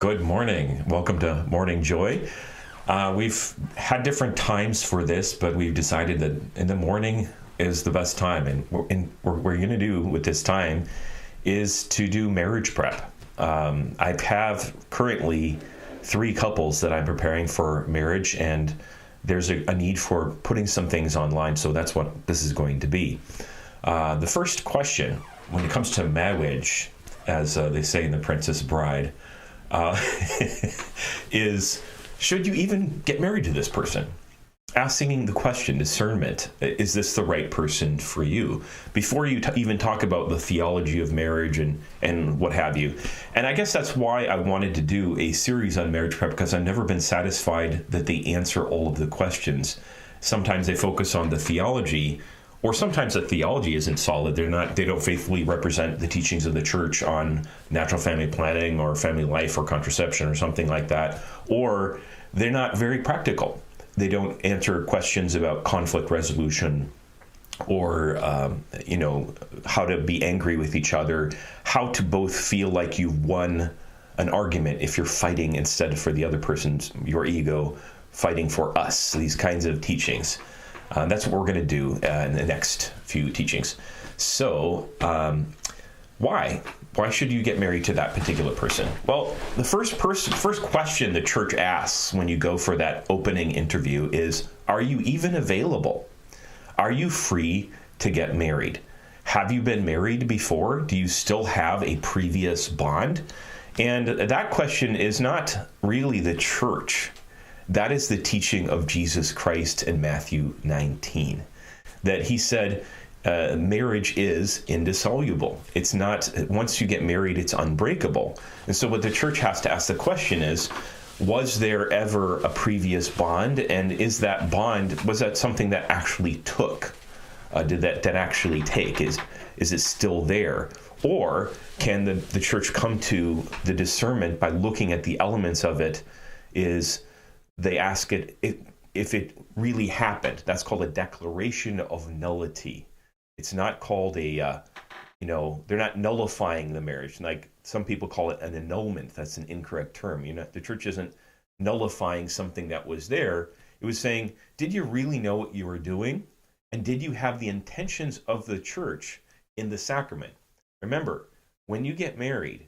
Good morning. Welcome to Morning Joy. We've had different times for this, but we've decided that in the morning is the best time. And what we're going to do with this time is to do marriage prep. I have currently 3 couples that I'm preparing for marriage, and there's a need for putting some things online. So that's what this is going to be. The first question, when it comes to marriage, as they say in The Princess Bride, is, should you even get married to this person? Asking the question, discernment, is this the right person for you? Before you even talk about the theology of marriage and what have you. And I guess that's why I wanted to do a series on marriage prep, because I've never been satisfied that they answer all of the questions. Sometimes they focus on the theology, or sometimes the theology isn't solid. They don't faithfully represent the teachings of the church on natural family planning or family life or contraception or something like that. Or they're not very practical. They don't answer questions about conflict resolution or, how to be angry with each other, how to both feel like you've won an argument if you're fighting instead of for the other person's, your ego, fighting for us, these kinds of teachings. That's what we're going to do in the next few teachings. So, why? Why should you get married to that particular person? Well, the first question the church asks when you go for that opening interview is, are you even available? Are you free to get married? Have you been married before? Do you still have a previous bond? And that question is not really the church. That is the teaching of Jesus Christ in Matthew 19, that he said marriage is indissoluble. It's not, once you get married, it's unbreakable. And so what the church has to ask the question is, was there ever a previous bond? And is that bond, was that something that actually took? Did that actually take? Is it still there? Or can the church come to the discernment by looking at the elements of it? Is they ask it if it really happened. That's called a declaration of nullity. It's not called they're not nullifying the marriage. Like some people call it an annulment. That's an incorrect term. The church isn't nullifying something that was there. It was saying, did you really know what you were doing? And did you have the intentions of the church in the sacrament? Remember, when you get married,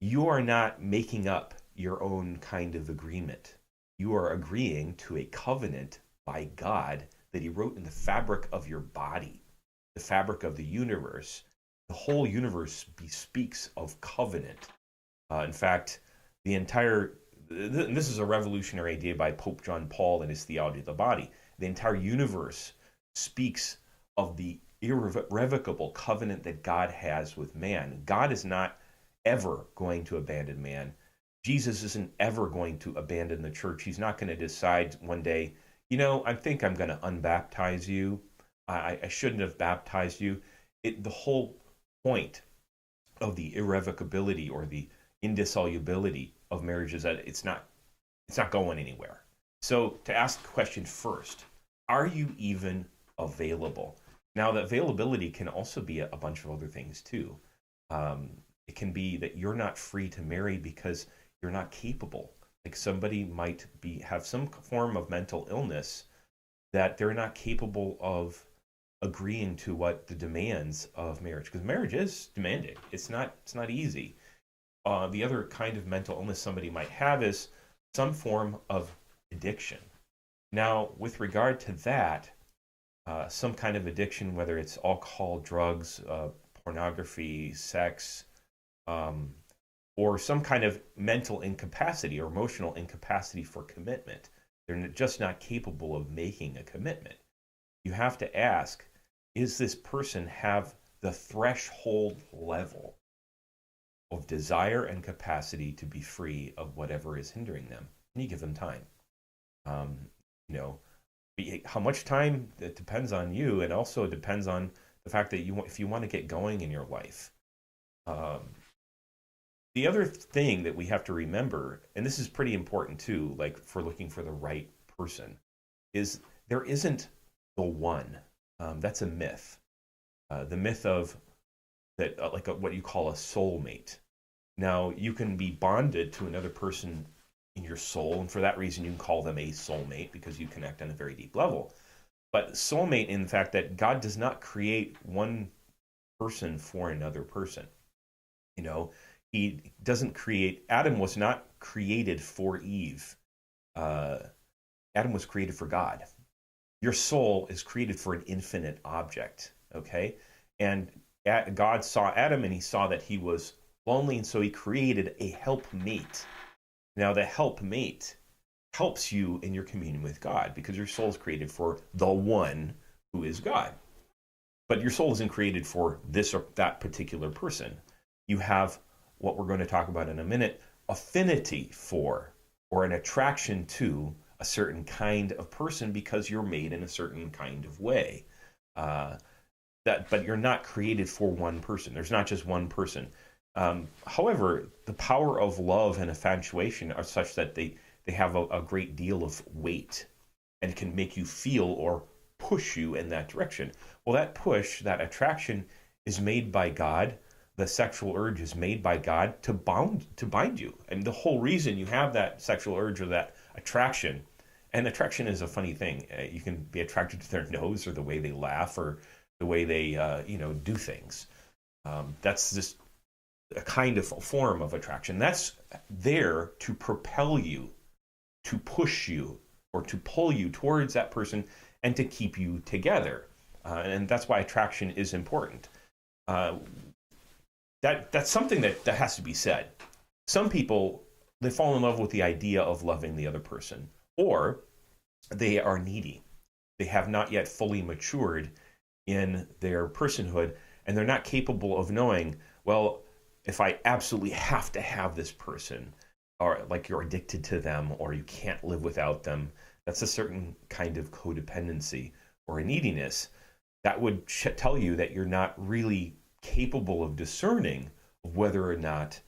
you are not making up your own kind of agreement. You are agreeing to a covenant by God that he wrote in the fabric of your body, the fabric of the universe. The whole universe speaks of covenant. In fact, this is a revolutionary idea by Pope John Paul in his Theology of the Body. The entire universe speaks of the irrevocable covenant that God has with man. God is not ever going to abandon man. Jesus isn't ever going to abandon the church. He's not going to decide one day, I think I'm going to unbaptize you. I shouldn't have baptized you. The whole point of the irrevocability or the indissolubility of marriage is that it's not going anywhere. So to ask the question first, are you even available? Now, the availability can also be a bunch of other things too. It can be that you're not free to marry because you're not capable. Like somebody might have some form of mental illness that they're not capable of agreeing to what the demands of marriage, because marriage is demanding. It's not easy. The other kind of mental illness somebody might have is some form of addiction. Now, with regard to that, some kind of addiction, whether it's alcohol, drugs, pornography, sex, or some kind of mental incapacity or emotional incapacity for commitment. They're just not capable of making a commitment. You have to ask, is this person have the threshold level of desire and capacity to be free of whatever is hindering them? And you give them time. How much time, it depends on you, and also it depends on the fact that if you want to get going in your life. The other thing that we have to remember, and this is pretty important too, like for looking for the right person, is there isn't the one. That's a myth. The myth of that, like what you call a soulmate. Now, you can be bonded to another person in your soul, and for that reason, you can call them a soulmate because you connect on a very deep level. But soulmate, in the fact that God does not create one person for another person. You know, he doesn't create, Adam was not created for Eve. Adam was created for God. Your soul is created for an infinite object, okay? And God saw Adam and he saw that he was lonely, and so he created a helpmate. Now, the helpmate helps you in your communion with God because your soul is created for the one who is God. But your soul isn't created for this or that particular person. You have what we're going to talk about in a minute, affinity for or an attraction to a certain kind of person because you're made in a certain kind of way. But you're not created for one person. There's not just one person. However, the power of love and infatuation are such that they have a great deal of weight and can make you feel or push you in that direction. Well, that push, that attraction is made by God. The sexual urge is made by God to bind you. And the whole reason you have that sexual urge or that attraction, and attraction is a funny thing. You can be attracted to their nose or the way they laugh or the way they do things. That's just a kind of form of attraction. That's there to propel you, to push you, or to pull you towards that person and to keep you together. And that's why attraction is important. That's something that has to be said. Some people, they fall in love with the idea of loving the other person, or they are needy. They have not yet fully matured in their personhood, and they're not capable of knowing, well, if I absolutely have to have this person, or like you're addicted to them, or you can't live without them, that's a certain kind of codependency or a neediness that would tell you that you're not really capable of discerning whether or not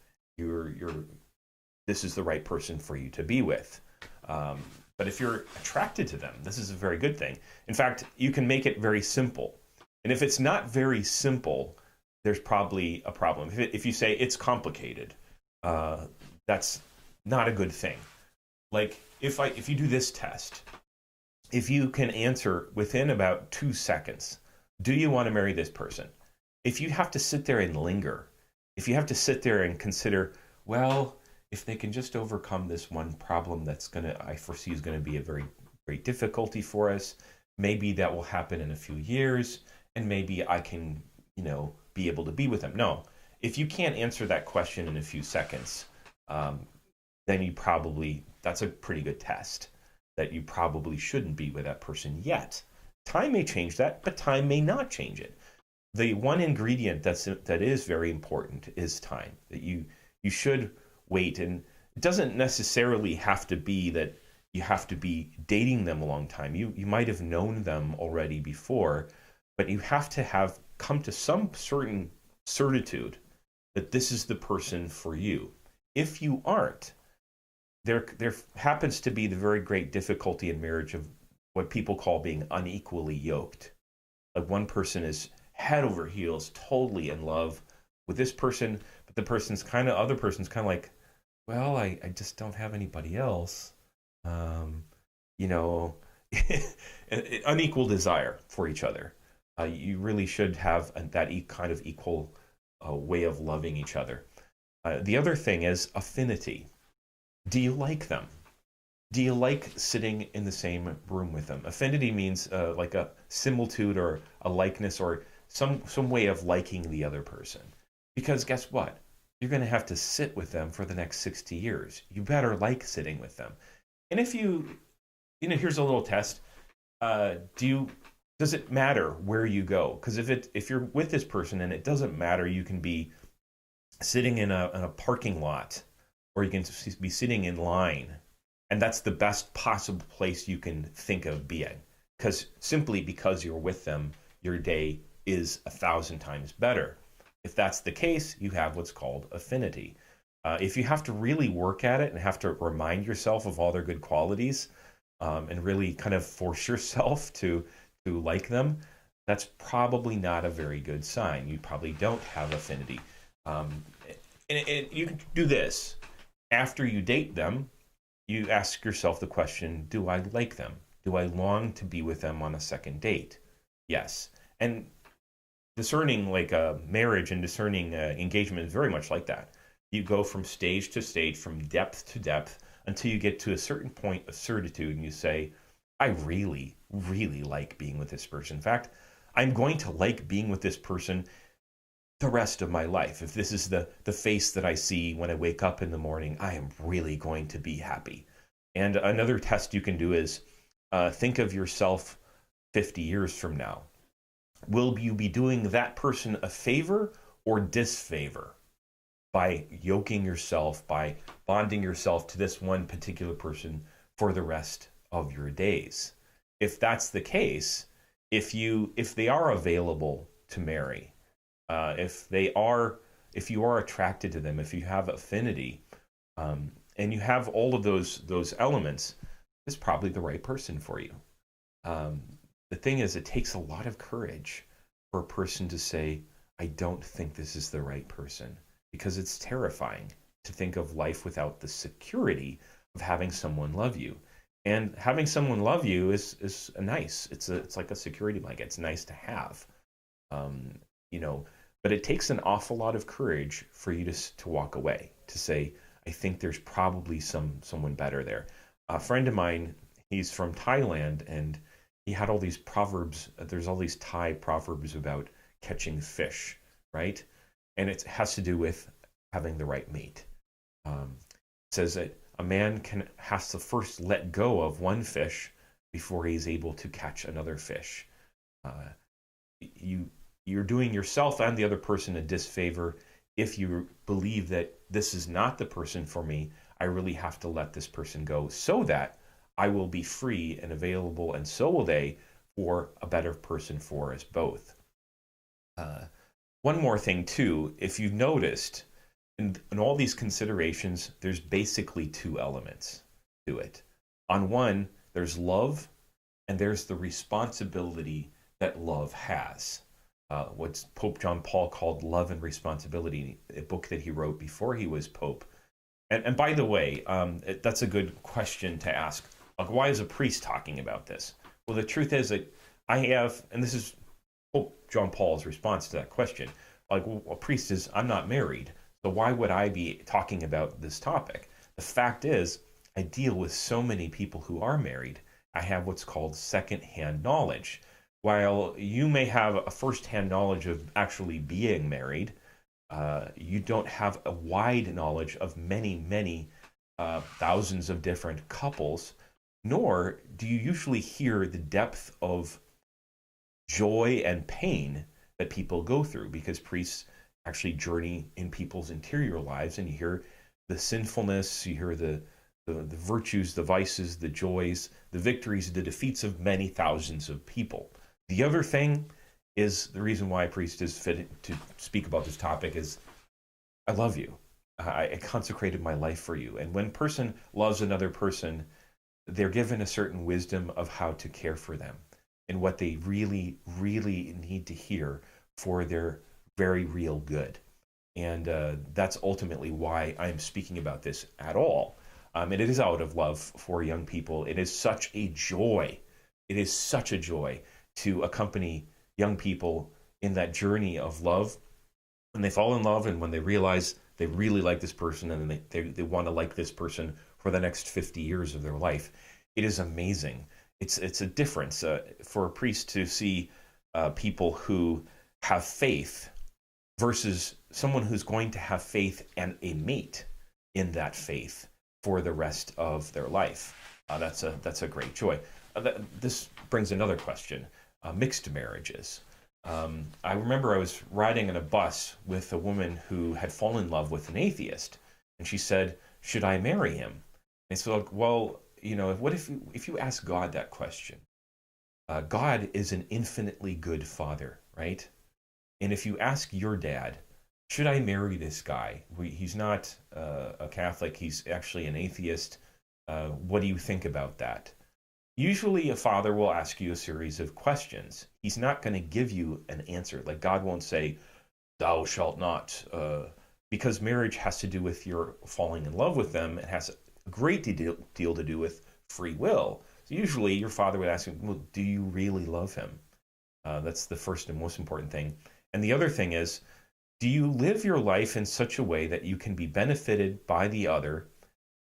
this is the right person for you to be with. But if you're attracted to them, this is a very good thing. In fact, you can make it very simple. And if it's not very simple, there's probably a problem. If you say it's complicated, that's not a good thing. Like if you do this test, if you can answer within about 2 seconds, do you want to marry this person? If you have to sit there and linger, if you have to sit there and consider, well, if they can just overcome this one problem I foresee is going to be a very great difficulty for us, maybe that will happen in a few years, and maybe I can, be able to be with them. No, if you can't answer that question in a few seconds, then that's a pretty good test that you probably shouldn't be with that person yet. Time may change that, but time may not change it. The one ingredient that is very important is time. That you should wait, and it doesn't necessarily have to be that you have to be dating them a long time. You might have known them already before, but you have to have come to some certain certitude that this is the person for you. If you aren't, there happens to be the very great difficulty in marriage of what people call being unequally yoked. Like one person is head over heels, totally in love with this person, but the other person's kind of like, well, I just don't have anybody else. Unequal desire for each other. You really should have that kind of equal way of loving each other. The other thing is affinity. Do you like them? Do you like sitting in the same room with them? Affinity means like a similitude or a likeness or some way of liking the other person. Because guess what? You're going to have to sit with them for the next 60 years. You better like sitting with them. And if here's a little test. Does it matter where you go? Because if you're with this person and it doesn't matter, you can be sitting in a parking lot, or you can be sitting in line, and that's the best possible place you can think of being. Simply because you're with them, your day is 1,000 times better. If that's the case, you have what's called affinity. If you have to really work at it and have to remind yourself of all their good qualities, and really kind of force yourself to like them, that's probably not a very good sign. You probably don't have affinity. And you can do this. After you date them, you ask yourself the question, do I like them? Do I long to be with them on a second date? Yes. And discerning like a marriage and discerning engagement is very much like that. You go from stage to stage, from depth to depth, until you get to a certain point of certitude and you say, I really, really like being with this person. In fact, I'm going to like being with this person the rest of my life. If this is the face that I see when I wake up in the morning, I am really going to be happy. And another test you can do is think of yourself 50 years from now. Will you be doing that person a favor or disfavor by yoking yourself, by bonding yourself to this one particular person for the rest of your days? If that's the case, if they are available to marry, if you are attracted to them, if you have affinity, and you have all of those elements, it's probably the right person for you. The thing is, it takes a lot of courage for a person to say, I don't think this is the right person, because it's terrifying to think of life without the security of having someone love you. And having someone love you is nice. It's like a security blanket. It's nice to have, but it takes an awful lot of courage for you to walk away, to say, I think there's probably someone better there. A friend of mine, he's from Thailand, and he had all these proverbs. There's all these Thai proverbs about catching fish, right? And it has to do with having the right mate. It says that a man has to first let go of one fish before he's able to catch another fish. You're doing yourself and the other person a disfavor if you believe that this is not the person for me. I really have to let this person go so that I will be free and available, and so will they, for a better person for us both. One more thing too, if you've noticed, in all these considerations, there's basically two elements to it. On one, there's love, and there's the responsibility that love has. What Pope John Paul called Love and Responsibility, a book that he wrote before he was Pope. And by the way, that's a good question to ask. Like, why is a priest talking about this? Well, the truth is that I have, and this is Pope John Paul's response to that question. Like, well, a priest is, I'm not married, so why would I be talking about this topic? The fact is, I deal with so many people who are married. I have what's called second-hand knowledge. While you may have a first-hand knowledge of actually being married, you don't have a wide knowledge of many, many thousands of different couples, nor do you usually hear the depth of joy and pain that people go through, because priests actually journey in people's interior lives, and you hear the sinfulness, you hear the virtues, the vices, the joys, the victories, the defeats of many thousands of people. The other thing is, the reason why a priest is fit to speak about this topic is, I love you. I consecrated my life for you. And when a person loves another person, they're given a certain wisdom of how to care for them and what they really, really need to hear for their very real good. And that's ultimately why I'm speaking about this at all. And it is out of love for young people. It is such a joy. It is such a joy to accompany young people in that journey of love when they fall in love and when they realize they really like this person and they want to like this person for the next 50 years of their life. It is amazing. It's a difference for a priest to see people who have faith versus someone who's going to have faith and a mate in that faith for the rest of their life. That's a great joy. This brings another question. Mixed marriages. I remember I was riding in a bus with a woman who had fallen in love with an atheist, and she said, should I marry him? And so, well, what if you ask God that question? God is an infinitely good father, right? And if you ask your dad, should I marry this guy? He's not a Catholic, he's actually an atheist. What do you think about that? Usually a father will ask you a series of questions. He's not going to give you an answer. Like, God won't say, thou shalt not because marriage has to do with your falling in love with them. It has a great deal to do with free will. So usually your father would ask you, well, do you really love him? That's the first and most important thing. And the other thing is, do you live your life in such a way that you can be benefited by the other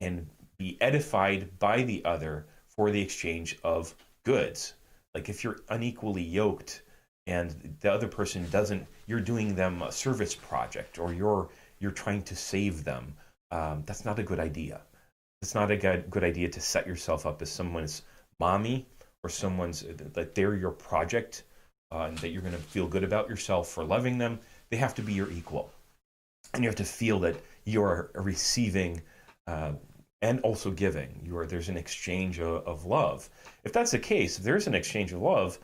and be edified by the other for the exchange of goods? Like if you're unequally yoked and the other person doesn't, you're doing them a service project, or you're trying to save them. That's not a good idea. It's not a good idea to set yourself up as someone's mommy or someone's, that they're your project, and that you're going to feel good about yourself for loving them. They have to be your equal. And you have to feel that you're receiving and also giving. There's an exchange of love. If that's the case, if there's an exchange of love,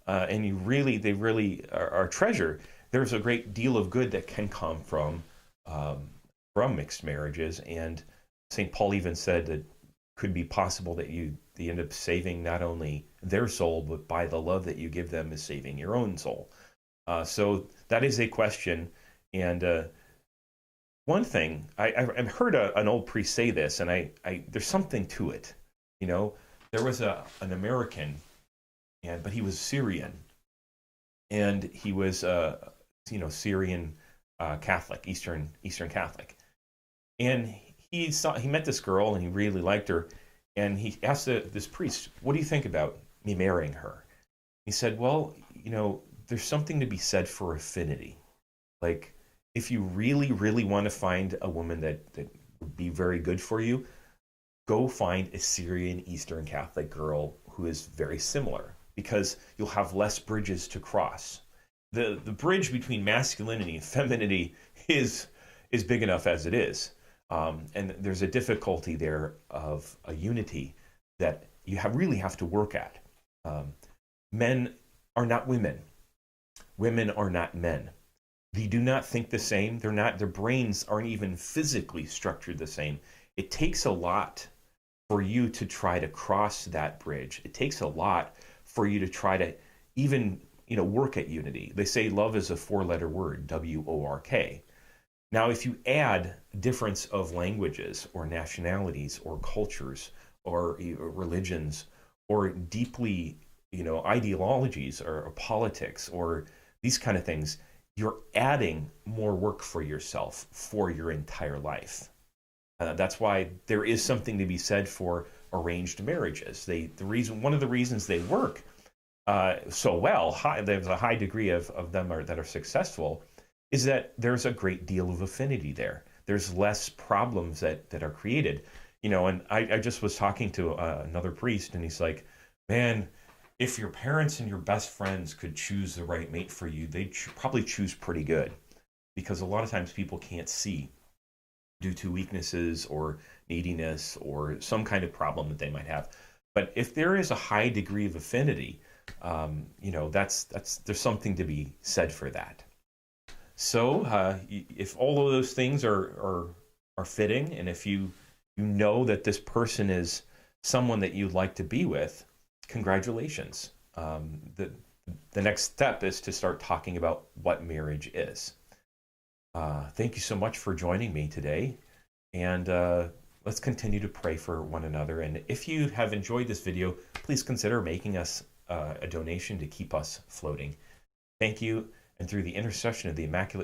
and they really are treasure, there's a great deal of good that can come from mixed marriages. And St. Paul even said that it could be possible that they end up saving not only their soul, but by the love that you give them is saving your own soul. So that is a question. And one thing, I've heard an old priest say this, and there's something to it. You know, there was an American, but he was Syrian, and he was Syrian Catholic, Eastern Catholic, and he met this girl and he really liked her, and he asked this priest, "What do you think about me marrying her?" He said, "Well, there's something to be said for affinity. Like, if you really, really want to find a woman that would be very good for you, go find a Syrian Eastern Catholic girl who is very similar, because you'll have less bridges to cross. The bridge between masculinity and femininity is big enough as it is. And there's a difficulty there of a unity that you really have to work at. Men are not women. Women are not men. They do not think the same. Their brains aren't even physically structured the same. It takes a lot for you to try to cross that bridge. It takes a lot for you to try to even, work at unity. They say love is a 4-letter word, WORK. Now, if you add difference of languages or nationalities or cultures or religions or deeply, ideologies or politics or these kind of things, you're adding more work for yourself for your entire life. That's why there is something to be said for arranged marriages. One of the reasons they work so well, there's a high degree of them that are successful, is that there's a great deal of affinity there. There's less problems that are created. And I just was talking to another priest, and he's like, man, if your parents and your best friends could choose the right mate for you, they'd probably choose pretty good, because a lot of times people can't see due to weaknesses or neediness or some kind of problem that they might have. But if there is a high degree of affinity, there's something to be said for that. So if all of those things are fitting, and if you know that this person is someone that you'd like to be with, congratulations. The next step is to start talking about what marriage is. Thank you so much for joining me today, and let's continue to pray for one another. And if you have enjoyed this video, please consider making us a donation to keep us floating. Thank you, and through the intercession of the Immaculate